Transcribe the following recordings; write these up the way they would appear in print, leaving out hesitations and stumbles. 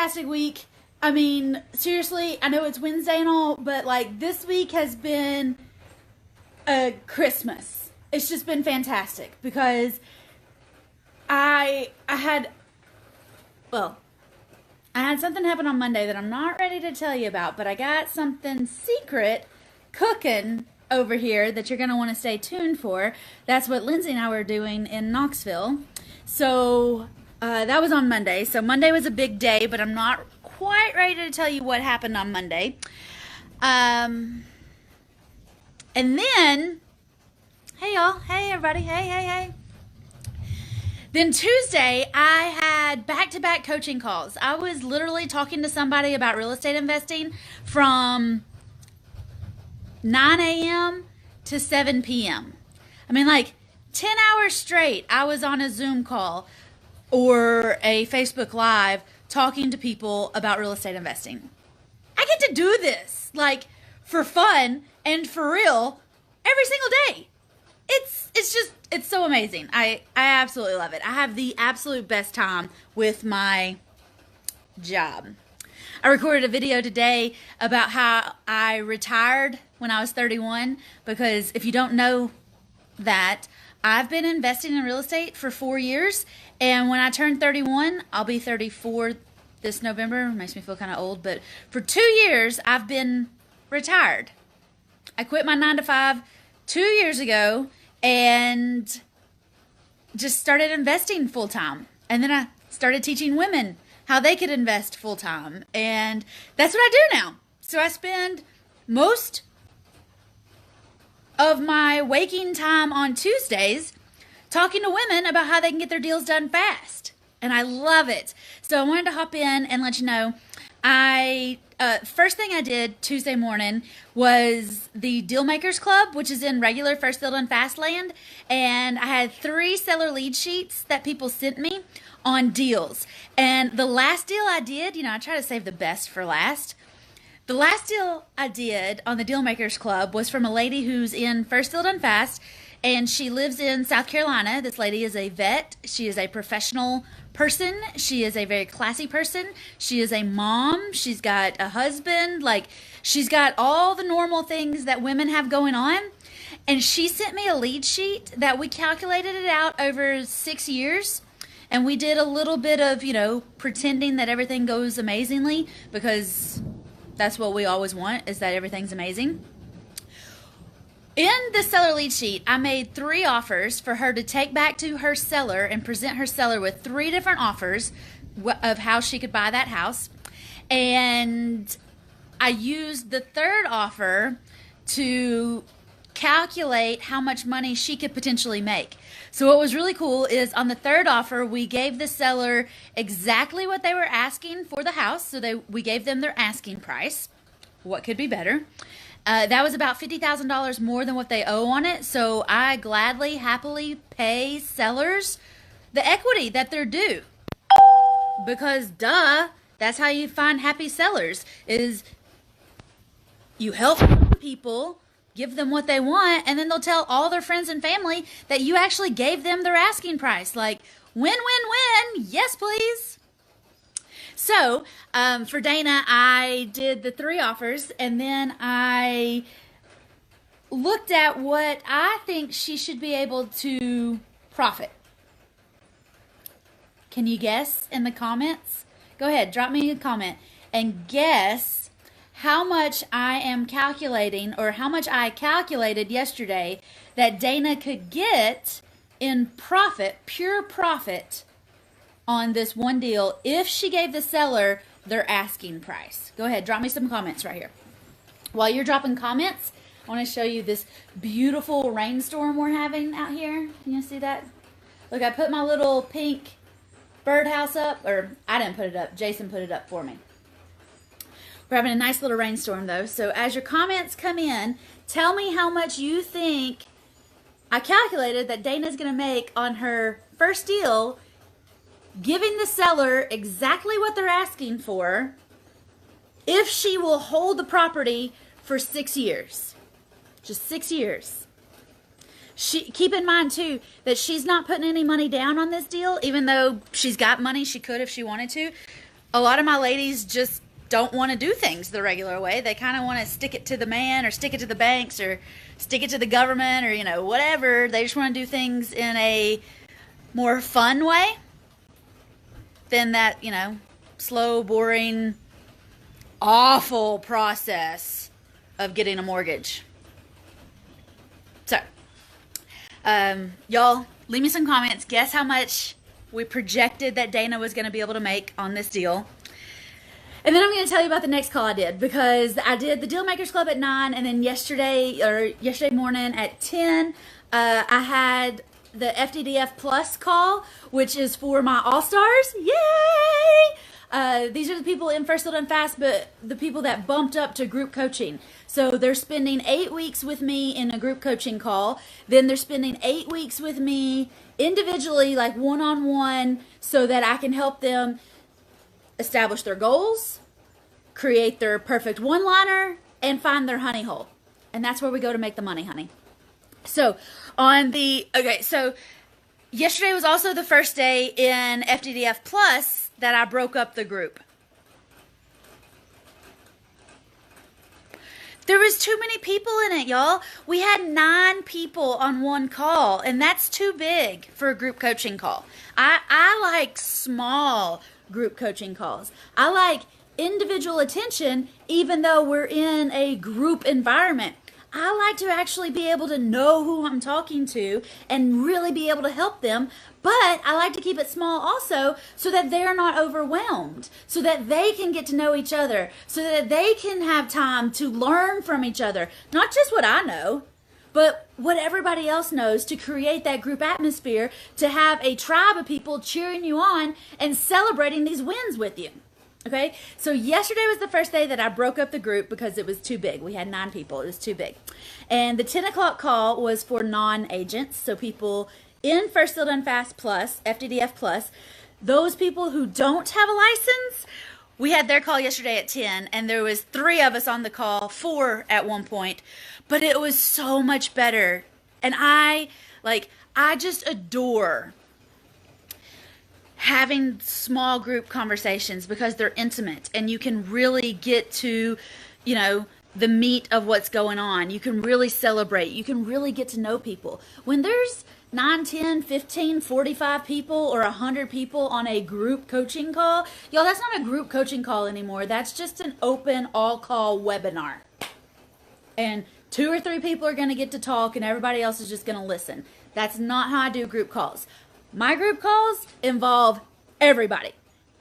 fantastic week. I mean, seriously, I know it's Wednesday and all, but like this week has been a Christmas. It's just been fantastic because I had something happen on Monday that I'm not ready to tell you about, but I got something secret cooking over here that you're going to want to stay tuned for. That's what Lindsay and I were doing in Knoxville. So that was on Monday. So Monday was a big day, but I'm not quite ready to tell you what happened on Monday. And then, hey y'all, hey everybody, hey. Then Tuesday, I had back-to-back coaching calls. I was literally talking to somebody about real estate investing from 9 a.m. to 7 p.m. I mean, like 10 hours straight, I was on a Zoom call or a Facebook Live talking to people about real estate investing. I get to do this, like, for fun and for real every single day. It's so amazing. I absolutely love it. I have the absolute best time with my job. I recorded a video today about how I retired when I was 31, because if you don't know that, I've been investing in real estate for 4 years, and when I turn 31, I'll be 34 this November. Makes me feel kind of old, but for 2 years, I've been retired. I quit my 9-to-5 2 years ago and just started investing full-time. And then I started teaching women how they could invest full-time. And that's what I do now. So I spend most of my waking time on Tuesdays talking to women about how they can get their deals done fast. And I love it. So I wanted to hop in and let you know, first thing I did Tuesday morning was the Deal Makers Club, which is in regular First Deal Done Fast land. And I had 3 seller lead sheets that people sent me on deals. And the last deal I did, I try to save the best for last. The last deal I did on the Deal Makers Club was from a lady who's in First Deal Done Fast, and she lives in South Carolina. This lady is a vet. She is a professional person. She is a very classy person. She is a mom. She's got a husband. Like, she's got all the normal things that women have going on. And she sent me a lead sheet that we calculated it out over 6 years. And we did a little bit of, pretending that everything goes amazingly, because that's what we always want, is that everything's amazing. In the seller lead sheet, I made 3 offers for her to take back to her seller and present her seller with 3 different offers of how she could buy that house. And I used the 3rd offer to calculate how much money she could potentially make. So what was really cool is on the 3rd offer, we gave the seller exactly what they were asking for the house. So we gave them their asking price. What could be better? That was about $50,000 more than what they owe on it. So I gladly, happily pay sellers the equity that they're due. Because duh, that's how you find happy sellers, is you help people, give them what they want, and then they'll tell all their friends and family that you actually gave them their asking price. Like, win, win, win. Yes, please. So, for Dana, I did the 3 offers, and then I looked at what I think she should be able to profit. Can you guess in the comments? Go ahead, drop me a comment and guess how much I am calculating, or how much I calculated yesterday that Dana could get in profit, pure profit, on this one deal if she gave the seller their asking price. Go ahead, drop me some comments right here. While you're dropping comments, I want to show you this beautiful rainstorm we're having out here. Can you see that? Look, I put my little pink birdhouse up, or I didn't put it up, Jason put it up for me. We're having a nice little rainstorm though. So as your comments come in, tell me how much you think I calculated that Dana's going to make on her first deal, giving the seller exactly what they're asking for, if she will hold the property for 6 years. Just 6 years. Keep in mind too that she's not putting any money down on this deal, even though she's got money she could if she wanted to. a lot of my ladies just don't want to do things the regular way. They kind of want to stick it to the man or stick it to the banks or stick it to the government or, whatever. They just want to do things in a more fun way than that, slow, boring, awful process of getting a mortgage. So, y'all, leave me some comments. Guess how much we projected that Dana was going to be able to make on this deal. And then I'm going to tell you about the next call I did, because I did the Deal Makers Club at 9, and then yesterday morning at 10, I had the FDDF Plus call, which is for my All-Stars. Yay! These are the people in First Little and Fast, but the people that bumped up to group coaching. So they're spending 8 weeks with me in a group coaching call. Then they're spending 8 weeks with me individually, like one-on-one, so that I can help them establish their goals, create their perfect one-liner, and find their honey hole. And that's where we go to make the money, honey. So so yesterday was also the first day in FDDF Plus that I broke up the group. There was too many people in it, y'all. We had 9 people on one call, and that's too big for a group coaching call. I like small group coaching calls. I like individual attention, even though we're in a group environment. I like to actually be able to know who I'm talking to and really be able to help them. But I like to keep it small also, so that they're not overwhelmed, so that they can get to know each other, so that they can have time to learn from each other. Not just what I know, but what everybody else knows, to create that group atmosphere, to have a tribe of people cheering you on and celebrating these wins with you. Okay, so yesterday was the first day that I broke up the group because it was too big. We had 9 people. It was too big. And the 10 o'clock call was for non-agents, so people in First Little and Fast Plus, FDDF Plus. Those people who don't have a license, we had their call yesterday at 10, and there was 3 of us on the call, 4 at one point, but it was so much better. And I just adore having small group conversations because they're intimate and you can really get to, the meat of what's going on. You can really celebrate. You can really get to know people. When there's 9, 10, 15, 45 people or 100 people on a group coaching call, y'all, that's not a group coaching call anymore. That's just an open all-call webinar. And 2 or 3 people are going to get to talk and everybody else is just going to listen. That's not how I do group calls. My group calls involve everybody.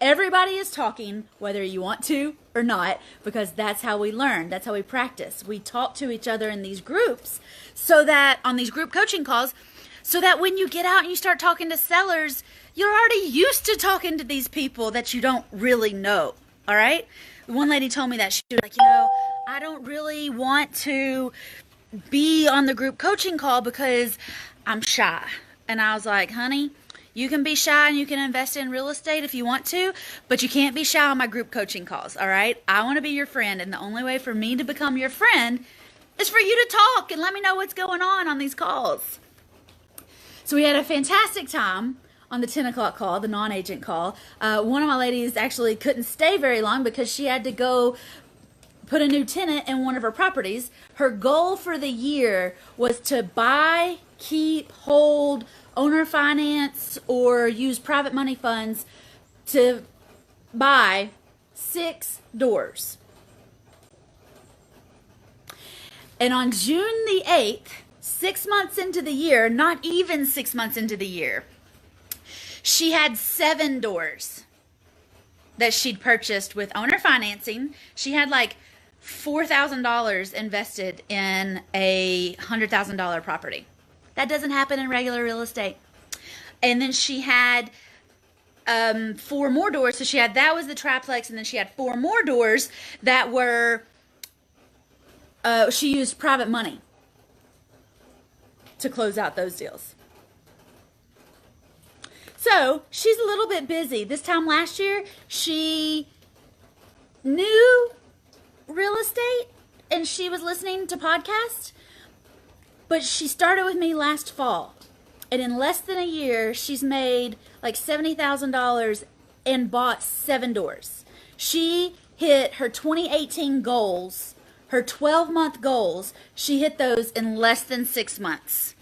Everybody is talking, whether you want to or not, because that's how we learn. That's how we practice. We talk to each other in these groups, so that on these group coaching calls, so that when you get out and you start talking to sellers, you're already used to talking to these people that you don't really know. All right? One lady told me that. She was like, I don't really want to be on the group coaching call because I'm shy. And I was like, honey, you can be shy and you can invest in real estate if you want to, but you can't be shy on my group coaching calls, all right? I want to be your friend, and the only way for me to become your friend is for you to talk and let me know what's going on these calls. So we had a fantastic time on the 10 o'clock call, the non-agent call. One of my ladies actually couldn't stay very long because she had to go put a new tenant in one of her properties. Her goal for the year was to buy, keep, hold, owner finance, or use private money funds to buy 6 doors. And on June the 8th, 6 months into the year, not even 6 months into the year, she had 7 doors that she'd purchased with owner financing. She had like $4,000 invested in a $100,000 property. That doesn't happen in regular real estate. And then she had 4 more doors. So that was the triplex, and then she had 4 more doors that were, she used private money to close out those deals. So she's a little bit busy. This time last year, she knew real estate and she was listening to podcasts. But she started with me last fall, and in less than a year, she's made like $70,000 and bought 7 doors. She hit her 2018 goals, her 12-month goals. She hit those in less than 6 months.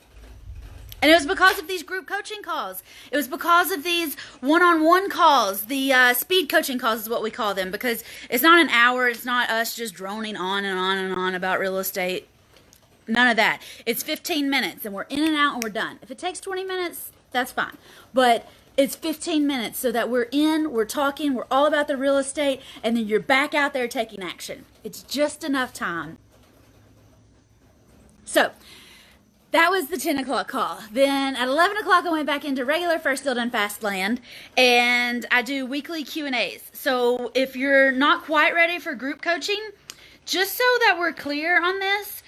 And it was because of these group coaching calls. It was because of these one-on-one calls. The speed coaching calls is what we call them, because it's not an hour. It's not us just droning on and on and on about real estate. None of that. It's 15 minutes, and we're in and out, and we're done. If it takes 20 minutes, that's fine. But it's 15 minutes so that we're in, we're talking, we're all about the real estate, and then you're back out there taking action. It's just enough time. So that was the 10 o'clock call. Then at 11 o'clock, I went back into regular First Still Done Fast land, and I do weekly Q&As. So if you're not quite ready for group coaching, just so that we're clear on this,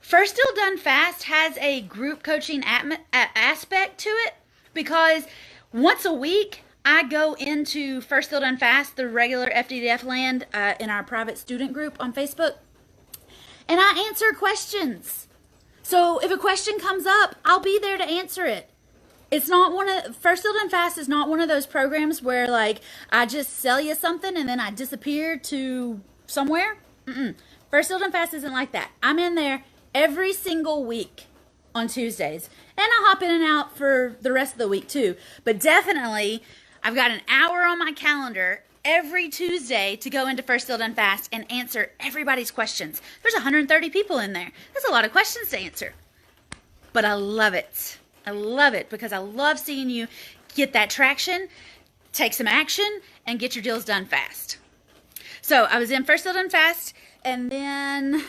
First Still Done Fast has a group coaching aspect to it, because once a week, I go into First Still Done Fast, the regular FDDF land, in our private student group on Facebook, and I answer questions. So if a question comes up, I'll be there to answer it. It's not First Still Done Fast is not one of those programs where, like, I just sell you something and then I disappear to somewhere. First Still Done Fast isn't like that. I'm in there every single week on Tuesdays, and I hop in and out for the rest of the week too. But definitely, I've got an hour on my calendar every Tuesday to go into First Still Done Fast and answer everybody's questions. There's 130 people in there. That's a lot of questions to answer. But I love it. I love it because I love seeing you get that traction, take some action, and get your deals done fast. So I was in First Still Done Fast, and then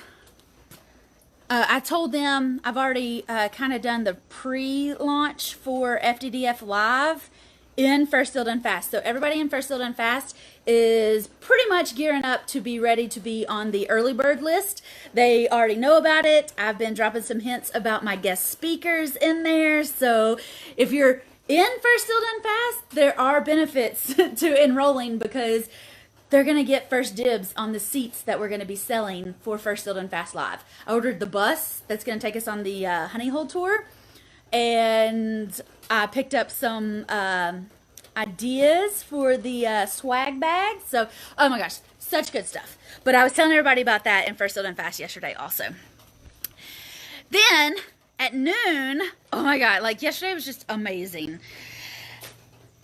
I told them I've already kind of done the pre-launch for FDDF Live in First Still Done Fast. So everybody in First Still Done Fast is pretty much gearing up to be ready to be on the early bird list. They already know about it. I've been dropping some hints about my guest speakers in there. So if you're in First Still Done Fast, there are benefits to enrolling, because they're going to get first dibs on the seats that we're going to be selling for First Still Done Fast Live. I ordered the bus that's going to take us on the Honey Hole tour, and I picked up some ideas for the swag bag. So, oh my gosh, such good stuff. But I was telling everybody about that in First Still Done Fast yesterday also. Then at noon, oh my God, like yesterday was just amazing.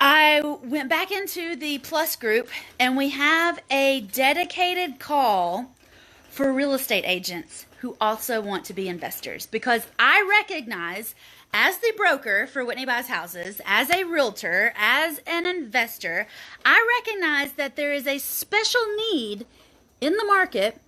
I went back into the Plus group, and we have a dedicated call for real estate agents who also want to be investors, because I recognize, as the broker for Whitney Buys Houses, as a realtor, as an investor, I recognize that there is a special need in the market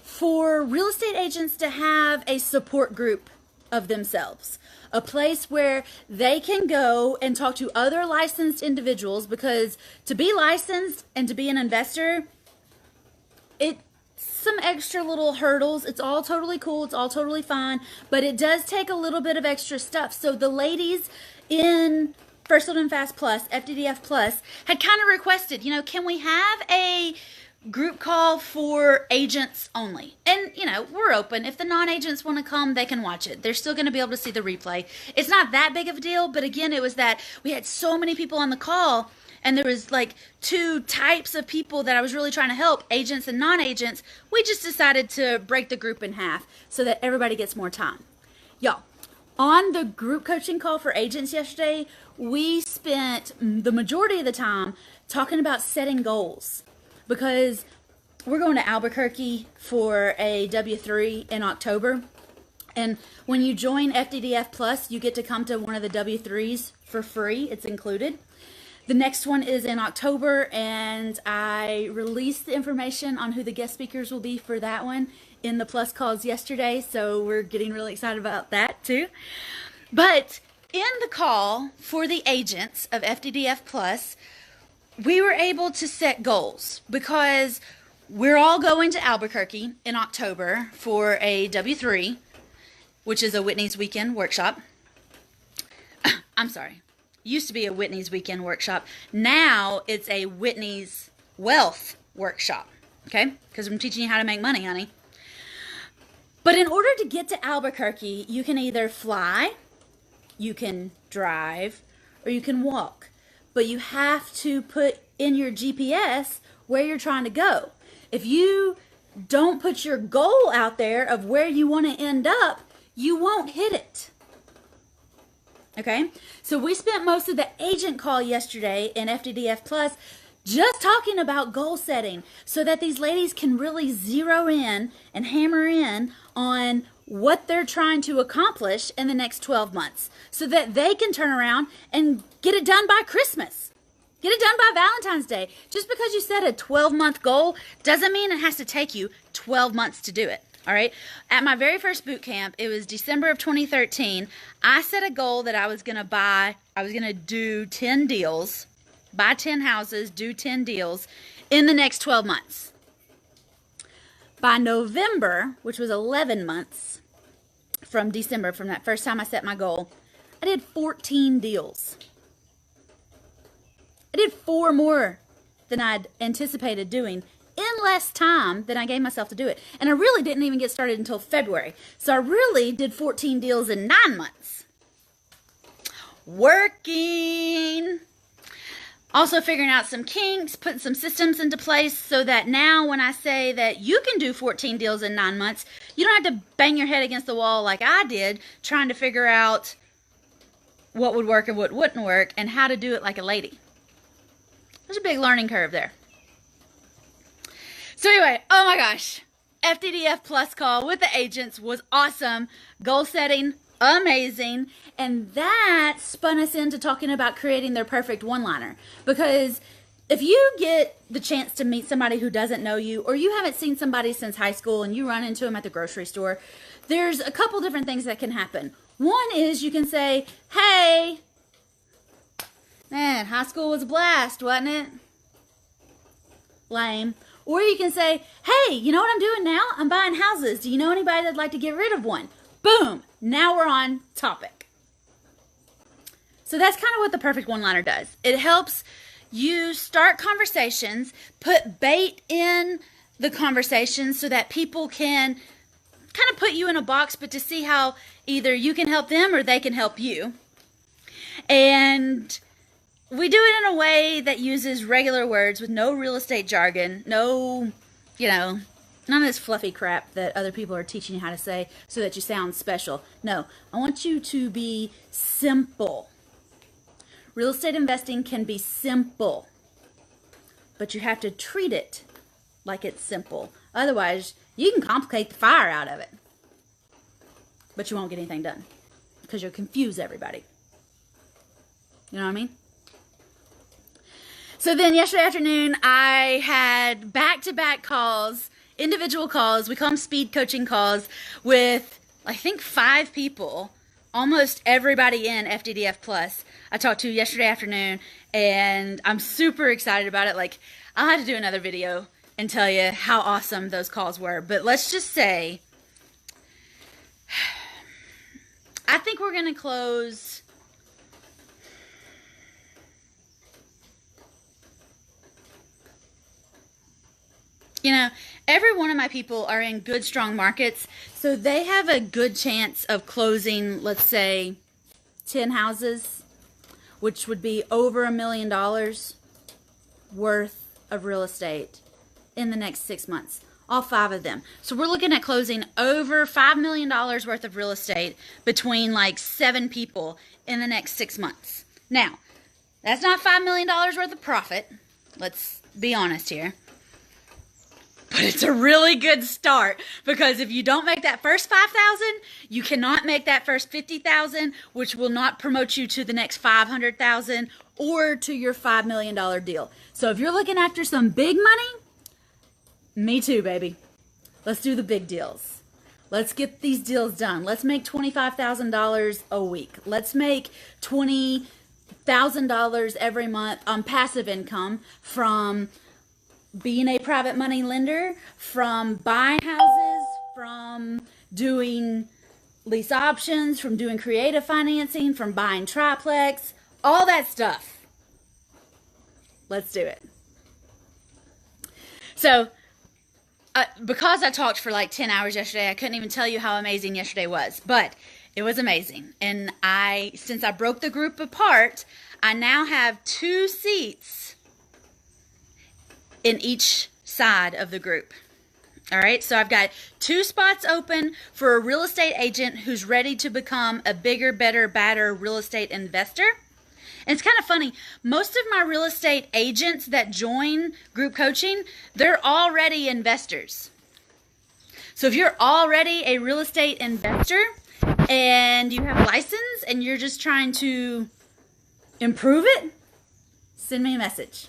for real estate agents to have a support group of themselves. A place where they can go and talk to other licensed individuals, because to be licensed and to be an investor, it's some extra little hurdles. It's all totally cool. It's all totally fine. But it does take a little bit of extra stuff. So the ladies in First Still Done Fast Plus, FDDF Plus, had kind of requested, can we have a group call for agents only? And, we're open. If the non-agents want to come, they can watch it. They're still going to be able to see the replay. It's not that big of a deal, but again, it was that we had so many people on the call, and there was like two types of people that I was really trying to help, agents and non-agents. We just decided to break the group in half so that everybody gets more time. Y'all, on the group coaching call for agents yesterday, we spent the majority of the time talking about setting goals, because we're going to Albuquerque for a W3 in October. And when you join FDDF Plus, you get to come to one of the W3s for free. It's included. The next one is in October, and I released the information on who the guest speakers will be for that one in the Plus calls yesterday. So we're getting really excited about that too. But in the call for the agents of FDDF Plus, we were able to set goals, because we're all going to Albuquerque in October for a W3, which is a Whitney's Weekend Workshop. I'm sorry. Used to be a Whitney's Weekend Workshop. Now it's a Whitney's Wealth Workshop. Okay? Because I'm teaching you how to make money, honey. But in order to get to Albuquerque, you can either fly, you can drive, or you can walk. But you have to put in your GPS where you're trying to go. If you don't put your goal out there of where you want to end up, you won't hit it. Okay? So we spent most of the agent call yesterday in FDDF Plus just talking about goal setting so that these ladies can really zero in and hammer in on what they're trying to accomplish in the next 12 months so that they can turn around and get it done by Christmas. Get it done by Valentine's Day. Just because you set a 12-month goal doesn't mean it has to take you 12 months to do it. All right. At my very first boot camp, it was December of 2013. I set a goal that I was going to do 10 deals, buy 10 houses, do 10 deals in the next 12 months. By November, which was 11 months from December, from that first time I set my goal, I did 14 deals. I did 4 more than I'd anticipated doing in less time than I gave myself to do it. And I really didn't even get started until February. So I really did 14 deals in 9 months. Working. Also figuring out some kinks, putting some systems into place so that now when I say that you can do 14 deals in 9 months, you don't have to bang your head against the wall like I did trying to figure out what would work and what wouldn't work and how to do it like a lady. There's a big learning curve there. So anyway, oh my gosh, FDDF Plus call with the agents was awesome. Goal setting, amazing. And that spun us into talking about creating their perfect one-liner. Because if you get the chance to meet somebody who doesn't know you, or you haven't seen somebody since high school and you run into them at the grocery store, there's a couple different things that can happen. One is you can say, hey, man, high school was a blast, wasn't it? Lame. Or you can say, hey, you know what I'm doing now? I'm buying houses. Do you know anybody that'd like to get rid of one? Boom. Now we're on topic. So that's kind of what the perfect one-liner does. It helps you start conversations, put bait in the conversation so that people can kind of put you in a box, but to see how either you can help them or they can help you. And we do it in a way that uses regular words with no real estate jargon, no, none of this fluffy crap that other people are teaching you how to say so that you sound special. No, I want you to be simple. Real estate investing can be simple, but you have to treat it like it's simple. Otherwise, you can complicate the fire out of it, but you won't get anything done because you'll confuse everybody. You know what I mean? So then yesterday afternoon, I had back-to-back calls, individual calls, we call them speed coaching calls, with, I think, 5 people, almost everybody in FDDF Plus. I talked to yesterday afternoon, and I'm super excited about it. Like, I'll have to do another video and tell you how awesome those calls were. But let's just say, I think we're going to close every one of my people are in good, strong markets, so they have a good chance of closing, let's say, 10 houses, which would be over $1 million worth of real estate in the next 6 months. All 5 of them. So we're looking at closing over $5 million worth of real estate between like 7 people in the next 6 months. Now, that's not $5 million worth of profit. Let's be honest here. But it's a really good start, because if you don't make that first $5,000, you cannot make that first $50,000, which will not promote you to the next $500,000 or to your $5 million deal. So if you're looking after some big money, me too, baby. Let's do the big deals. Let's get these deals done. Let's make $25,000 a week. Let's make $20,000 every month on passive income from being a private money lender, from buying houses, from doing lease options, from doing creative financing, from buying triplex, all that stuff. Let's do it. So, because I talked for like 10 hours yesterday, I couldn't even tell you how amazing yesterday was, but it was amazing. And since I broke the group apart, I now have 2 seats in each side of the group. All right, so I've got 2 spots open for a real estate agent who's ready to become a bigger, better, badder real estate investor. And it's kind of funny, most of my real estate agents that join group coaching, they're already investors. So if you're already a real estate investor and you have a license and you're just trying to improve it, send me a message.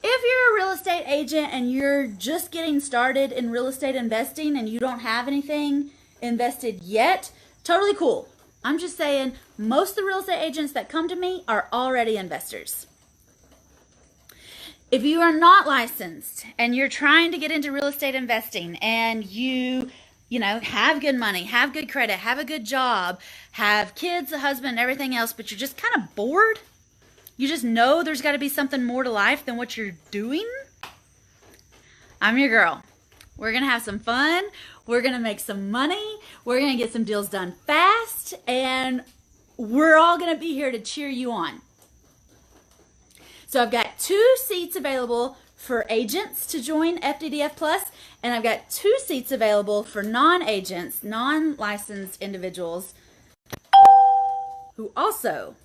If you're a real estate agent and you're just getting started in real estate investing and you don't have anything invested yet, totally cool. I'm just saying most of the real estate agents that come to me are already investors. If you are not licensed and you're trying to get into real estate investing and you have good money, have good credit, have a good job, have kids, a husband, everything else, but you're just kind of bored, you just know there's got to be something more to life than what you're doing, I'm your girl. We're going to have some fun. We're going to make some money. We're going to get some deals done fast. And we're all going to be here to cheer you on. So I've got 2 seats available for agents to join FDDF Plus. And I've got 2 seats available for non-agents, non-licensed individuals who also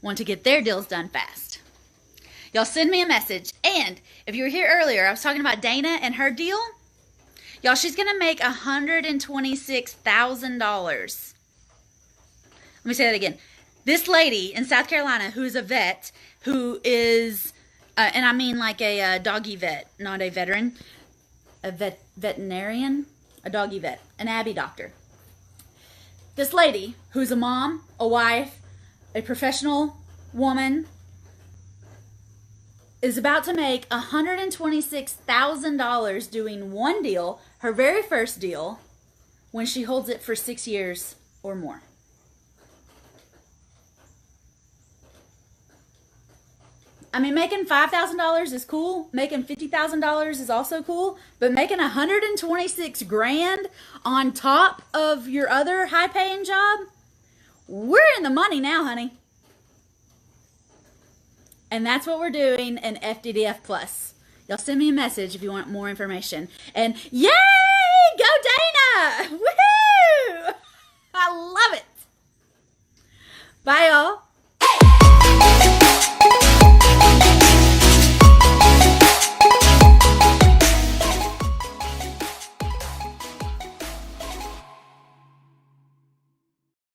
want to get their deals done fast. Y'all send me a message. And if you were here earlier, I was talking about Dana and her deal. Y'all, she's going to make $126,000. Let me say that again. This lady in South Carolina who's a vet, who is, and I mean like a doggy vet, not a veteran, a veterinarian, a doggy vet, an Abbey doctor. This lady who's a mom, a wife, a professional woman, is about to make $126,000 doing one deal, her very first deal, when she holds it for 6 years or more. I mean, making $5,000 is cool. Making $50,000 is also cool. But making $126,000 on top of your other high-paying job, we're in the money now, honey. And that's what we're doing in FDDF Plus. Y'all send me a message if you want more information. And yay! Go Dana! Woohoo! I love it. Bye, y'all.